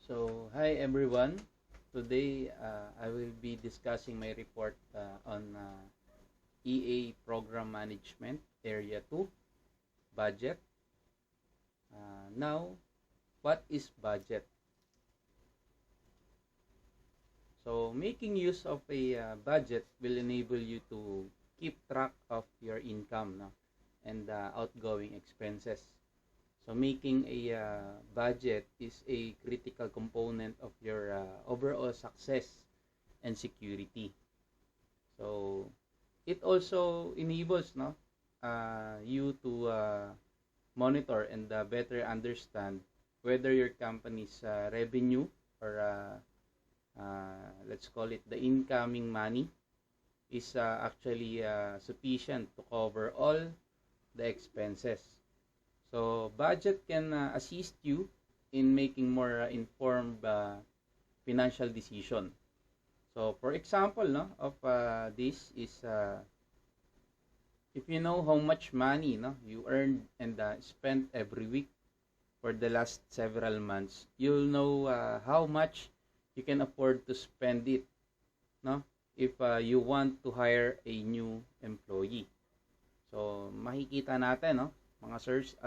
So, hi everyone. Today, I will be discussing my report on EA Program Management Area 2, Budget. Now, what is budget? So, making use of a budget will enable you to keep track of your income, no? And outgoing expenses. So making a budget is a critical component of your overall success and security. So it also enables you to monitor and better understand whether your company's revenue or let's call it the incoming money is actually sufficient to cover all the expenses. So budget can assist you in making more informed financial decision. So for example, of this is if you know how much money you earned and spent every week for the last several months, you'll know how much you can afford to spend it, no? If you want to hire a new employee. So makikita natin, mga sirs,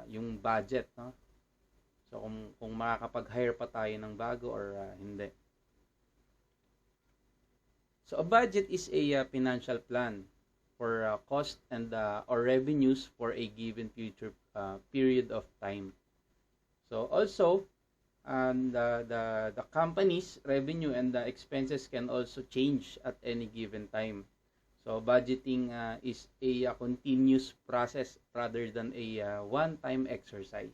yung budget, no? So kung makakapag-hire pa tayo ng bago or hindi. So a budget is a financial plan for cost and or revenues for a given future period of time. So also, the company's revenue and the expenses can also change at any given time. So budgeting is a continuous process rather than a one-time exercise.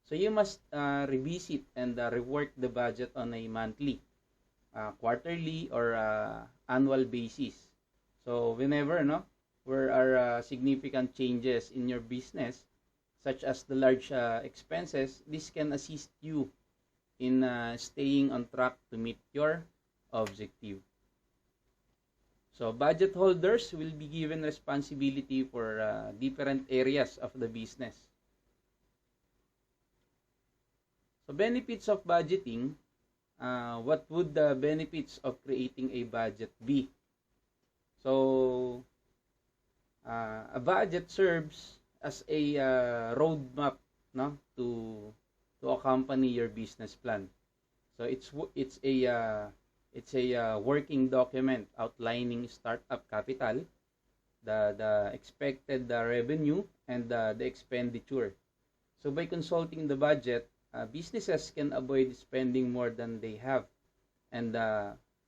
So you must revisit and rework the budget on a monthly, quarterly, or annual basis. So whenever there are significant changes in your business, such as the large expenses, this can assist you in staying on track to meet your objective. So budget holders will be given responsibility for different areas of the business. So benefits of budgeting, what would the benefits of creating a budget be? So a budget serves as a roadmap, to accompany your business plan. So it's a working document outlining startup capital, the expected revenue, and the expenditure. So by consulting the budget, businesses can avoid spending more than they have and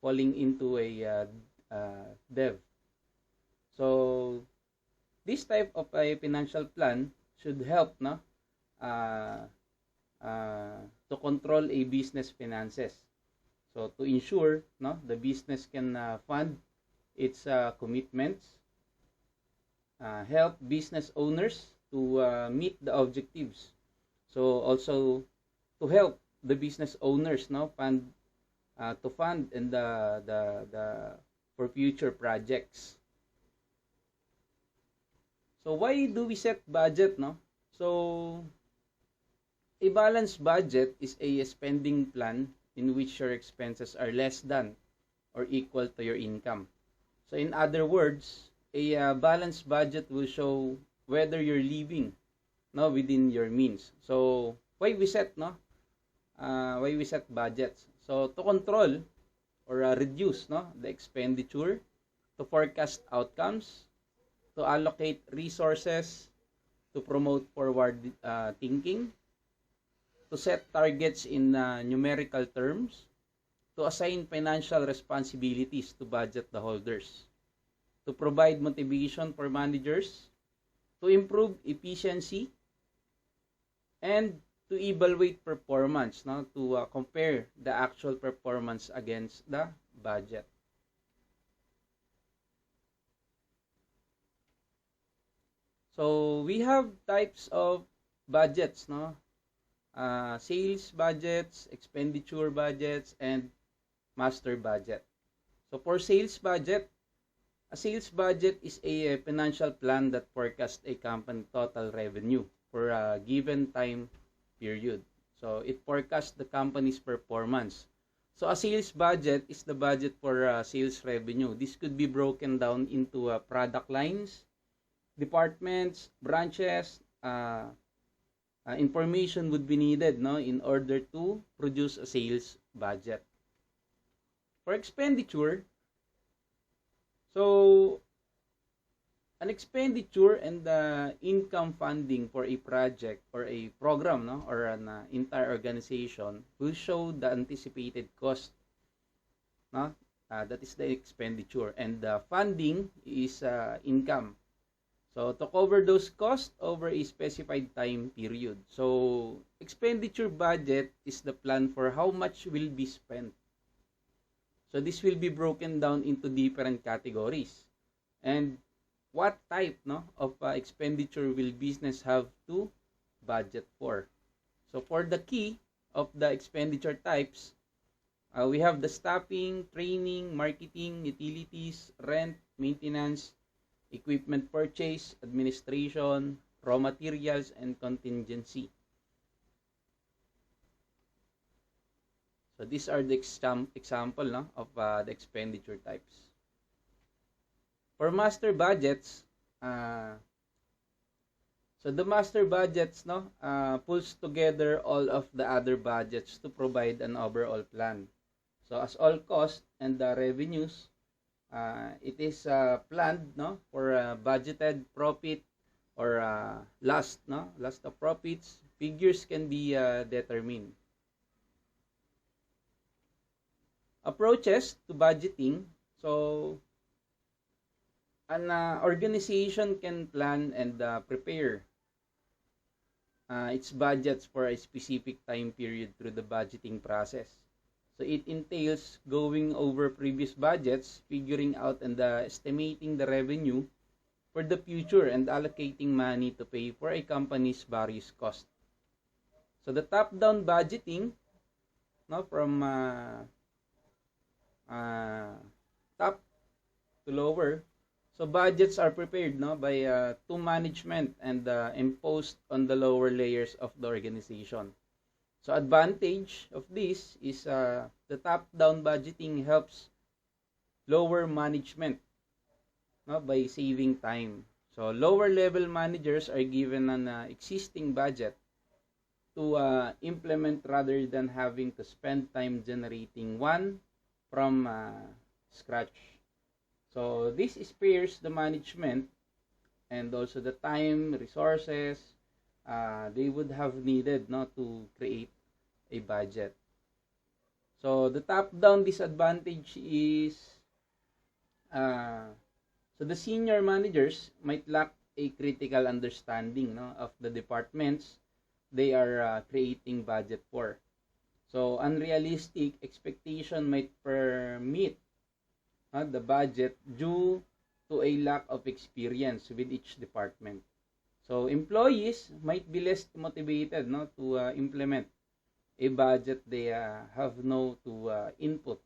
falling into a debt. So this type of a financial plan should help to control a business finances. So to ensure the business can fund its commitments, help business owners to meet the objectives. So also to help the business owners fund and the for future projects. So why do we set budget, So a balanced budget is a spending plan in which your expenses are less than or equal to your income. So in other words, a balanced budget will show whether you're living within your means. So why we set budgets? So to control or reduce the expenditure, to forecast outcomes, to allocate resources, to promote forward thinking, to set targets in numerical terms, to assign financial responsibilities to budget the holders, to provide motivation for managers, to improve efficiency, and to evaluate performance, to compare the actual performance against the budget. So we have types of budgets, sales budgets, expenditure budgets, and master budget. So for sales budget, a sales budget is a financial plan that forecasts a company total revenue for a given time period. So it forecasts the company's performance. So a sales budget is the budget for sales revenue. This could be broken down into product lines, departments, branches. Information would be needed, no, in order to produce a sales budget. For expenditure, so an expenditure and the income funding for a project or a program, no, or an entire organization will show the anticipated cost, no? That is the expenditure, and the funding is income. So to cover those costs over a specified time period. So expenditure budget is the plan for how much will be spent. So this will be broken down into different categories. And what type, no, of expenditure will business have to budget for? So for the key of the expenditure types, we have the staffing, training, marketing, utilities, rent, maintenance, equipment purchase, administration, raw materials, and contingency. So these are the example, no, of the expenditure types. For master budgets, so the master budgets, no, pulls together all of the other budgets to provide an overall plan. So as all costs and the revenues, it is planned, no, for budgeted profit or loss, no, loss of profits. Figures can be determined. Approaches to budgeting. So an organization can plan and prepare its budgets for a specific time period through the budgeting process. So it entails going over previous budgets, figuring out and estimating the revenue for the future, and allocating money to pay for a company's various costs. So the top-down budgeting, no, from top to lower. So budgets are prepared, no, by to management and imposed on the lower layers of the organization. So advantage of this is the top-down budgeting helps lower management, no, by saving time. So lower level managers are given an existing budget to implement rather than having to spend time generating one from scratch. So this spares the management and also the time, resources they would have needed, not to create a budget. So the top-down disadvantage is so the senior managers might lack a critical understanding, no, of the departments they are creating budget for. So unrealistic expectation might permit the budget due to a lack of experience with each department. So employees might be less motivated, no, to implement a budget they have no to input,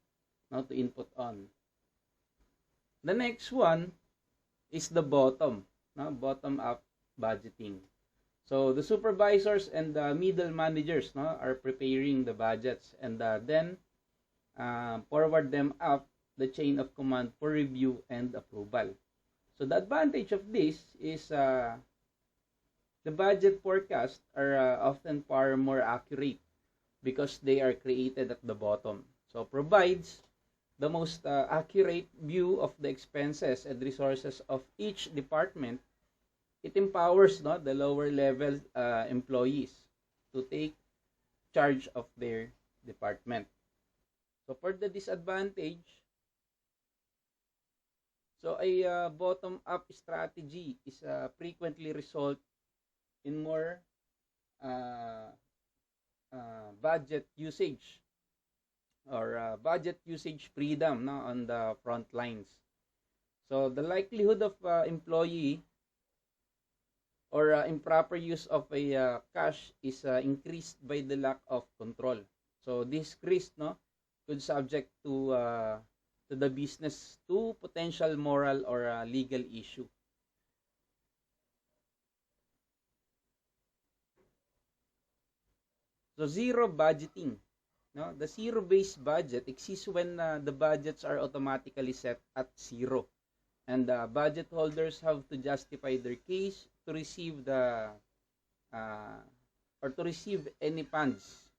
no, to input on. The next one is the bottom up budgeting. So the supervisors and the middle managers, no, are preparing the budgets and then forward them up the chain of command for review and approval. So the advantage of this is the budget forecasts are often far more accurate because they are created at the bottom. So provides the most accurate view of the expenses and resources of each department. It empowers, no, the lower level employees to take charge of their department. So for the disadvantage, so a bottom-up strategy is frequently result in more budget usage or budget usage freedom, no, on the front lines. So the likelihood of employee or improper use of a cash is increased by the lack of control. So this risk, no, could subject to the business to potential moral or legal issue. So zero budgeting. No, the zero-based budget exists when the budgets are automatically set at zero, and budget holders have to justify their case to receive the uh, or to receive any funds.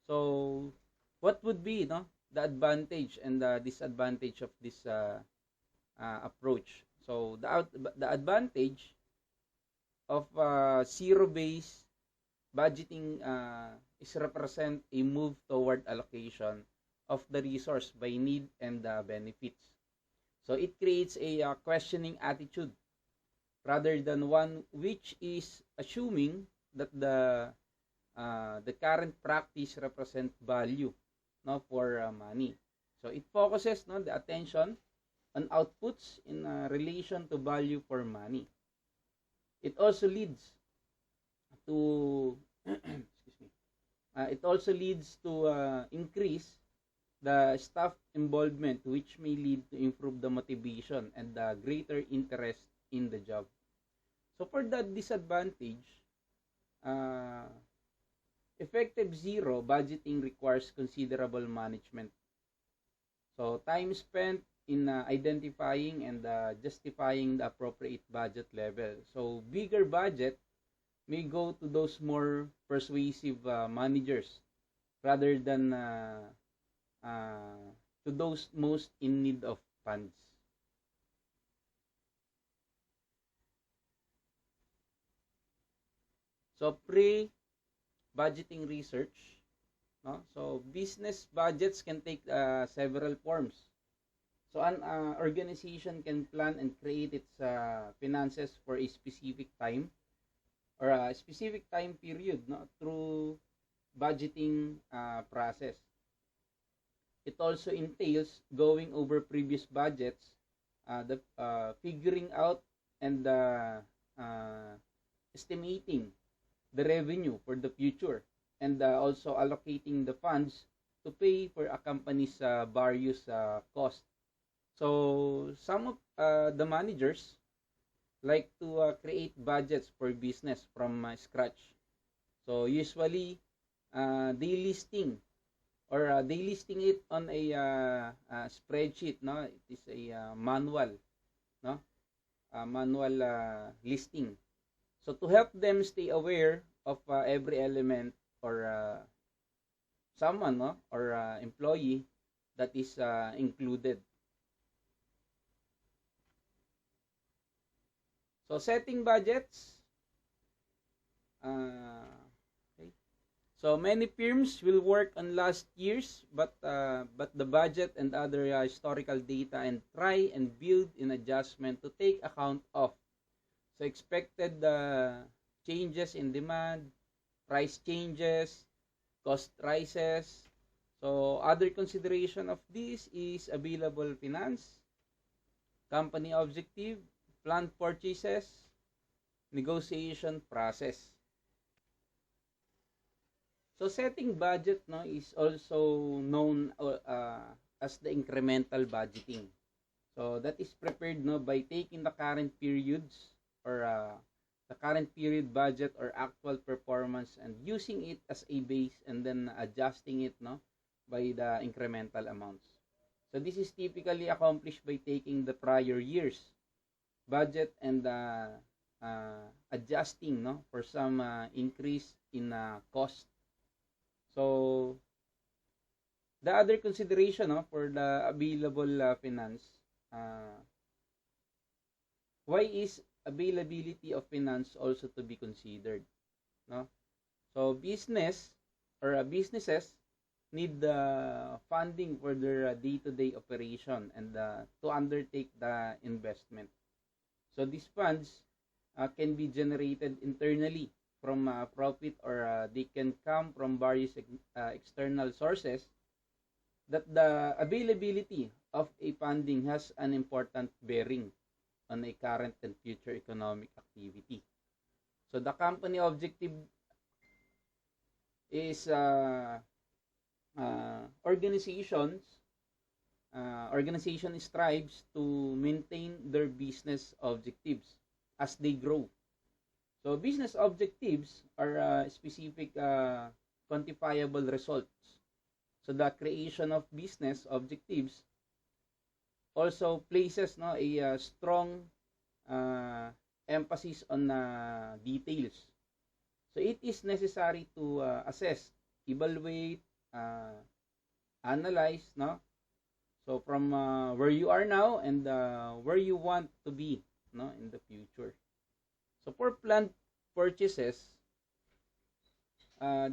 So, what would be the advantage and the disadvantage of this approach? So, the advantage of zero-based budgeting is represent a move toward allocation of the resource by need and benefits. So it creates a questioning attitude rather than one which is assuming that the current practice represent value for money. So it focuses the attention on outputs in relation to value for money. It also leads to excuse me. It also leads to increase the staff involvement, which may lead to improve the motivation and the greater interest in the job. So for the disadvantage, uh, effective zero budgeting requires considerable management. So time spent in identifying and justifying the appropriate budget level. So bigger budget may go to those more persuasive managers rather than to those most in need of funds. So pre-budgeting research, no? So business budgets can take several forms. So an organization can plan and create its finances for a specific time or a specific time period, through budgeting process. It also entails going over previous budgets, the figuring out and estimating the revenue for the future, and also allocating the funds to pay for a company's various costs. So some of the managers like to create budgets for business from scratch. So usually they listing they listing it on a spreadsheet, no? It is a manual, no? Manual listing. So to help them stay aware of every element or someone, no? Or employee that is included. So setting budgets, okay. So many firms will work on last year's, but the budget and other historical data and try and build in adjustment to take account of so expected changes in demand, price changes, cost rises. So other consideration of this is available finance, company objective, planned purchases, negotiation process. So setting budget, no, is also known as the incremental budgeting. So that is prepared, no, by taking the current periods or the current period budget or actual performance and using it as a base and then adjusting it, no, by the incremental amounts. So this is typically accomplished by taking the prior years budget and adjusting, no, for some increase in cost. So the other consideration, no, for the available finance, why is availability of finance also to be considered, no? So businesses need the funding for their day-to-day operation and to undertake the investment. So these funds can be generated internally from profit or they can come from various external sources. That the availability of a funding has an important bearing on a current and future economic activity. So the company objective is organization strives to maintain their business objectives as they grow. So business objectives are specific quantifiable results. So the creation of business objectives also places a strong uh, emphasis on details. So it is necessary to assess, evaluate, uh, analyze, no? So from where you are now and where you want to be, no, in the future. So for planned purchases,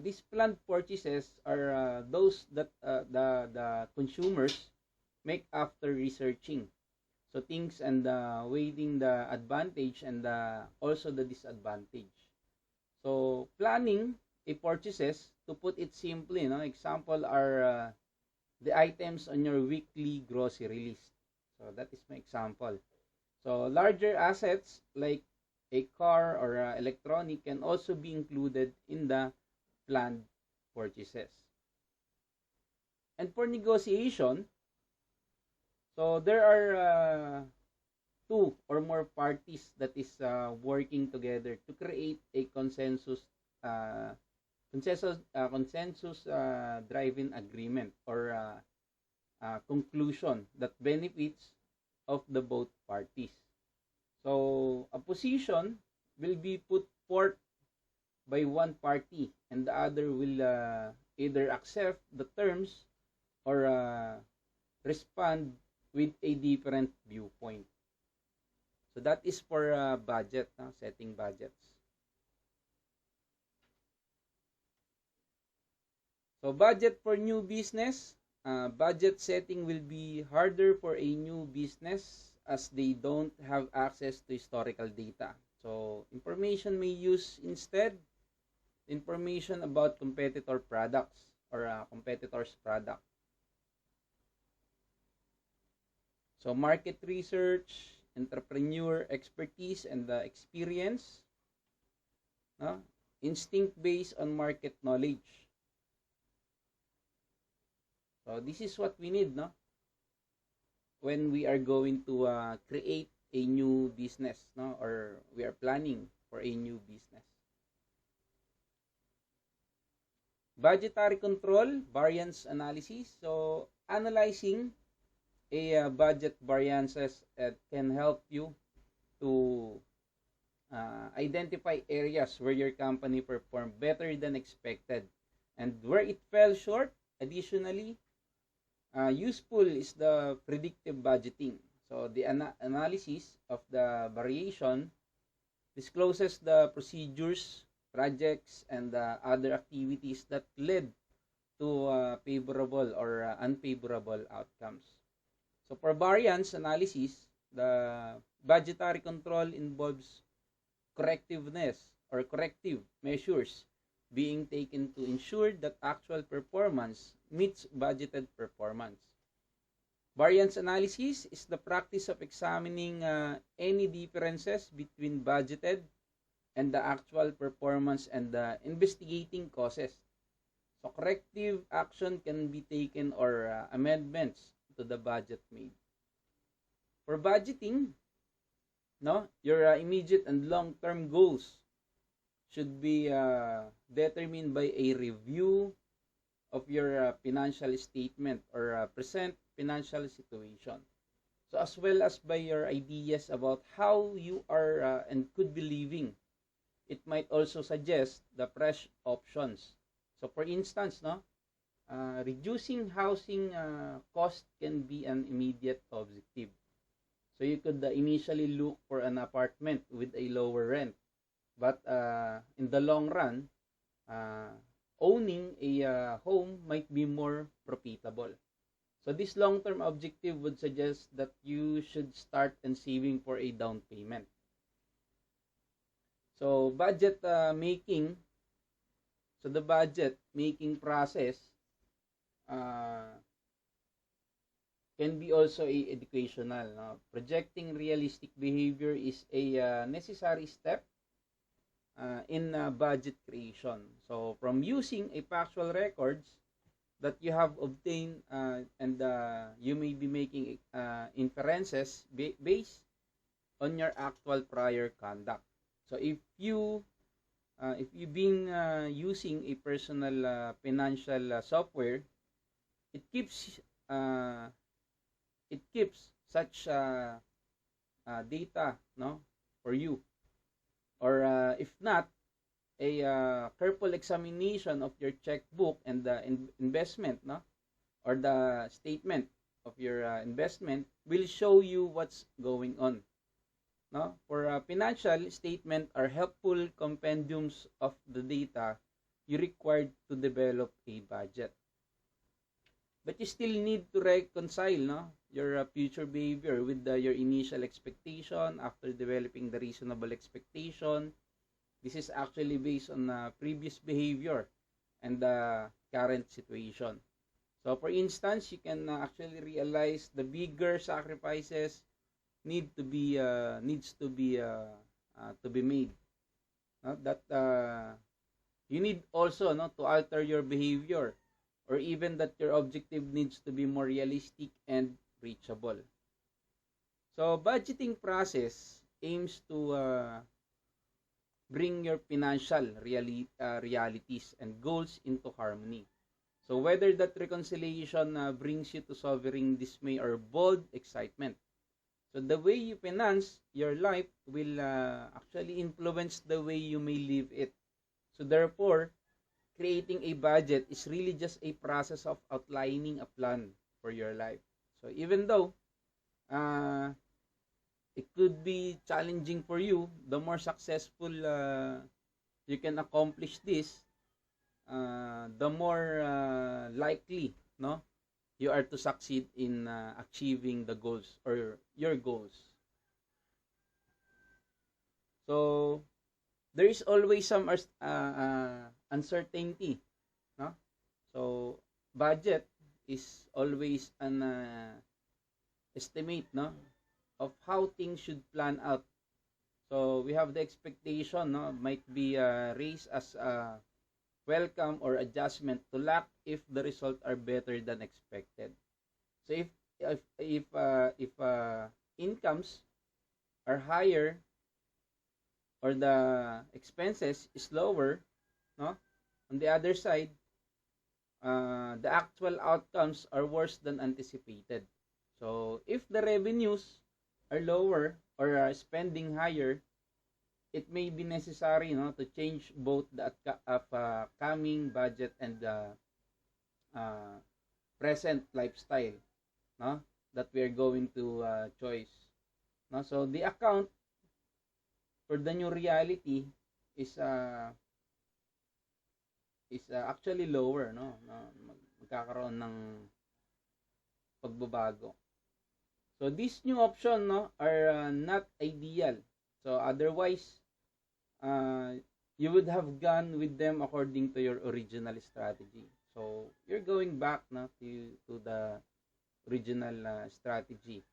these planned purchases are those that the consumers make after researching. So things and weighing the advantage and also the disadvantage. So planning a purchases, to put it simply, example are the items on your weekly grocery list. So that is my example. So larger assets like a car or electronic can also be included in the planned purchases. And for negotiation, so there are two or more parties that is working together to create a uh, consensus driven agreement or conclusion that benefits of the both parties. So a position will be put forth by one party and the other will either accept the terms or respond with a different viewpoint. So that is for budget, setting budgets. So budget for new business, budget setting will be harder for a new business as they don't have access to historical data. So information may use instead information about competitor products or competitors' product. So market research, entrepreneur expertise and experience, no? Instinct based on market knowledge. So this is what we need, no? When we are going to create a new business, no? Or we are planning for a new business. Budgetary control, variance analysis. So analyzing a budget variances can help you to identify areas where your company performed better than expected and where it fell short. Additionally, useful is the predictive budgeting. So the analysis of the variation discloses the procedures, projects, and other activities that led to favorable or unfavorable outcomes. So for variance analysis, the budgetary control involves correctiveness or corrective measures being taken to ensure that actual performance meets budgeted performance. Variance analysis is the practice of examining any differences between budgeted and the actual performance and investigating causes. So corrective action can be taken or amendments to the budget made. For budgeting, no, your immediate and long-term goals should be determined by a review of your financial statement or present financial situation. So as well as by your ideas about how you are and could be living. It might also suggest the fresh options. So for instance, no, reducing housing cost can be an immediate objective. So you could initially look for an apartment with a lower rent. But in the long run, owning a home might be more profitable. So this long-term objective would suggest that you should start and saving for a down payment. So budget making, so the budget making process can be also a educational. No? Projecting realistic behavior is a necessary step in budget creation. So from using a factual records that you have obtained and you may be making inferences based on your actual prior conduct. So if you if you've been using a personal financial software, it keeps uh, it keeps such data, no, for you. Or if not, a careful examination of your checkbook and the investment, no, or the statement of your investment will show you what's going on, no. For financial statement are helpful compendiums of the data you required to develop a budget, but you still need to reconcile, no, your future behavior with your initial expectation. After developing the reasonable expectation, this is actually based on previous behavior and the current situation. So for instance, you can actually realize the bigger sacrifices needs to be made. No? That you need also, no, to alter your behavior, or even that your objective needs to be more realistic and reachable. So budgeting process aims to bring your financial realities and goals into harmony. So whether that reconciliation brings you to sovereign dismay or bold excitement. So the way you finance your life will actually influence the way you may live it. So therefore, creating a budget is really just a process of outlining a plan for your life. So even though uh, it could be challenging for you, the more successful you can accomplish this, the more likely, no, you are to succeed in achieving the goals or your goals. So there is always some uncertainty, no. So budget is always an estimate, no, of how things should plan out. So we have the expectation, no, might be raised as a welcome or adjustment to lack if the results are better than expected. So if incomes are higher or the expenses is lower, no, on the other side, the actual outcomes are worse than anticipated. So if the revenues are lower or spending higher, it may be necessary, no, to change both the coming budget and the uh, present lifestyle, no, that we are going to choice, no. So the account for the new reality is actually lower, no, magkakaroon ng pagbabago. So these new option, no, are not ideal. So otherwise, you would have gone with them according to your original strategy. So you're going back, no, to the original strategy.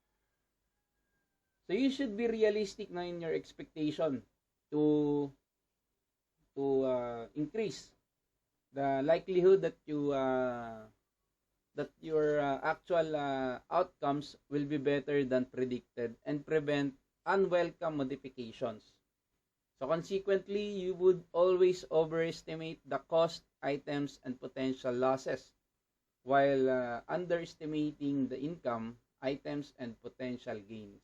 So you should be realistic na in your expectation to increase the likelihood that your actual outcomes will be better than predicted and prevent unwelcome modifications. So consequently, you would always overestimate the cost items and potential losses while underestimating the income items and potential gains.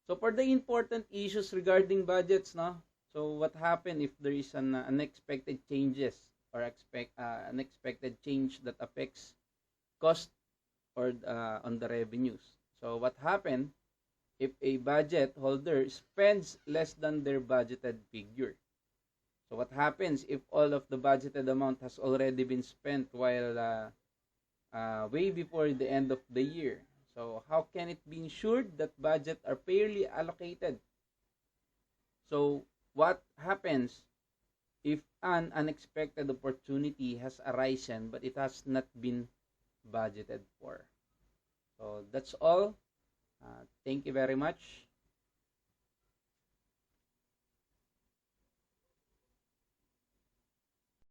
So for the important issues regarding budgets, no? So what happen if there is an unexpected changes or unexpected change that affects cost or on the revenues? So what happen if a budget holder spends less than their budgeted figure? So what happens if all of the budgeted amount has already been spent while way before the end of the year? So how can it be ensured that budget are fairly allocated? So what happens if an unexpected opportunity has arisen but it has not been budgeted for? So that's all. Thank you very much.